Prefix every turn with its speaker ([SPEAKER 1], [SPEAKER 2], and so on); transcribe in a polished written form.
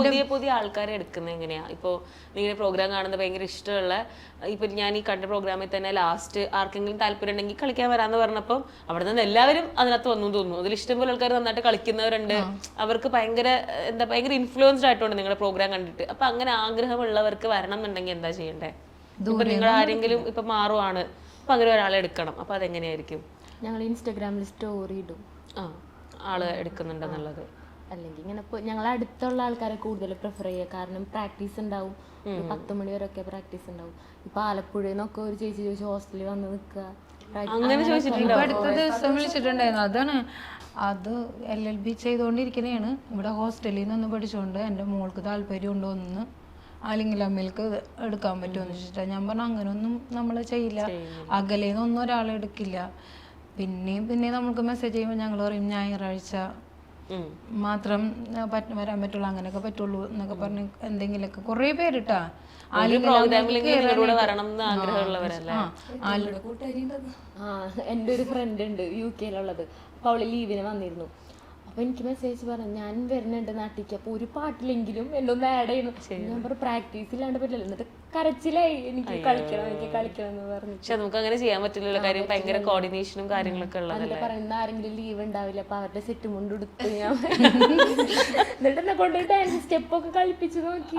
[SPEAKER 1] പുതിയ പുതിയ ആൾക്കാരെ എടുക്കുന്നത് എങ്ങനെയാ? ഇപ്പോൾ നിങ്ങളുടെ പ്രോഗ്രാം കാണുന്നത് ഭയങ്കര ഇഷ്ടമുള്ള, ഇപ്പൊ ഞാൻ ഈ കണ്ട പ്രോഗ്രാമിൽ തന്നെ ലാസ്റ്റ് ആർക്കെങ്കിലും താല്പര്യം ഉണ്ടെങ്കിൽ കളിക്കാൻ വരാന്ന് പറഞ്ഞപ്പോൾ അവിടെ നിന്ന് എല്ലാവരും അതിനകത്ത് വന്നു തോന്നുന്നു. അതിൽ ഇഷ്ടംപോലെ ആൾക്കാർ നന്നായിട്ട് കളിക്കുന്നവരുണ്ട്, അവർക്ക് ഭയങ്കര ഭയങ്കര ഇൻഫ്ലുവൻസ്ഡ് ആയിട്ടുണ്ട് നിങ്ങളുടെ പ്രോഗ്രാം കണ്ടിട്ട്. അപ്പൊ അങ്ങനെ ആഗ്രഹമുള്ളവർക്ക് വരണം എന്നുണ്ടെങ്കിൽ എന്താ ചെയ്യണ്ടേ? ഇപ്പൊ നിങ്ങൾ ആരെങ്കിലും ഇപ്പൊ മാറുവാണ്, അപ്പൊ അങ്ങനെ ഒരാളെ എടുക്കണം, അപ്പൊ അതെങ്ങനെയായിരിക്കും?
[SPEAKER 2] ഞങ്ങൾ ഇൻസ്റ്റാഗ്രാമിൽ സ്റ്റോറി ഇടും
[SPEAKER 1] ആള് എടുക്കുന്നുണ്ടെന്നുള്ളത്.
[SPEAKER 2] അല്ലെങ്കിൽ ഇങ്ങനെ ഞങ്ങൾ അടുത്തുള്ള ആൾക്കാരെ കൂടുതൽ പ്രിഫർ ചെയ്യുക. കാരണം പ്രാക്ടീസ് ഉണ്ടാവും, 10 മണി വരെ ഒക്കെ പ്രാക്ടീസ് ഉണ്ടാവും. ഇപ്പൊ ആലപ്പുഴയിൽ നിന്നൊക്കെ ഒരു ചേച്ചി ചോദിച്ചു ഹോസ്റ്റലിൽ വന്ന് നിൽക്കുക.
[SPEAKER 1] അങ്ങനെ ചോദിച്ചിട്ടുണ്ടോ?
[SPEAKER 3] അടുത്ത ദിവസം വിളിച്ചിട്ടുണ്ടായിരുന്നു. അതാണ് അത് LLB ചെയ്തുകൊണ്ടിരിക്കുന്നതാണ്. ഇവിടെ ഹോസ്റ്റലിൽ നിന്ന് പഠിച്ചുകൊണ്ട് എൻ്റെ മോൾക്ക് താല്പര്യം ഉണ്ടോ എന്ന് അല്ലെങ്കിൽ അമ്മയിൽക്ക് എടുക്കാൻ പറ്റുമെന്ന് വെച്ചിട്ടാ. ഞാൻ പറഞ്ഞു അങ്ങനെയൊന്നും നമ്മൾ ചെയ്യില്ല, അകലേന്നൊന്നും ഒരാളെ എടുക്കില്ല. പിന്നെ നമുക്ക് മെസ്സേജ് ചെയ്യുമ്പോൾ ഞങ്ങൾ പറയും ഞായറാഴ്ച മാത്രം വരാൻ പറ്റുള്ളൂ, അങ്ങനെയൊക്കെ പറ്റുള്ളൂ എന്നൊക്കെ പറഞ്ഞ് എന്തെങ്കിലുമൊക്കെ കുറേ പേരിട്ടാ
[SPEAKER 2] എൻ്റെ ഒരു ഫ്രണ്ട് ഉണ്ട് UK-യിലുള്ളത്. അപ്പൊ അവള് ലീവിന് വന്നിരുന്നു. അപ്പൊ എനിക്ക് മെസ്സേജ് പറഞ്ഞു ഞാൻ വരുന്നുണ്ട് നാട്ടിലേക്ക്, അപ്പൊ ഒരു പാട്ടിലെങ്കിലും എന്നെ ഒന്ന് ആഡ് ചെയ്യുന്നു. ഞാൻ പറഞ്ഞു പ്രാക്ടീസ് ഇല്ലാണ്ട് പറ്റില്ല. എന്നിട്ട് കരച്ചിലായി, എനിക്ക് കളിക്കണം എന്ന് പറഞ്ഞു.
[SPEAKER 1] പക്ഷെ നമുക്ക് അങ്ങനെ ചെയ്യാൻ പറ്റില്ലല്ലോ, കാര്യം ഭയങ്കര കോർഡിനേഷനും കാര്യങ്ങളൊക്കെ ഉള്ളതല്ലേ.
[SPEAKER 2] പറയുന്ന ആരെങ്കിലും ലീവ് ഉണ്ടാവില്ല, അപ്പൊ അവരുടെ സെറ്റ് മുണ്ട് കൊടുത്ത് ഞാൻ എന്നിട്ട് എന്നെ കൊണ്ട് ഡാൻസ് സ്റ്റെപ്പൊക്കെ കളിപ്പിച്ചു നോക്കി.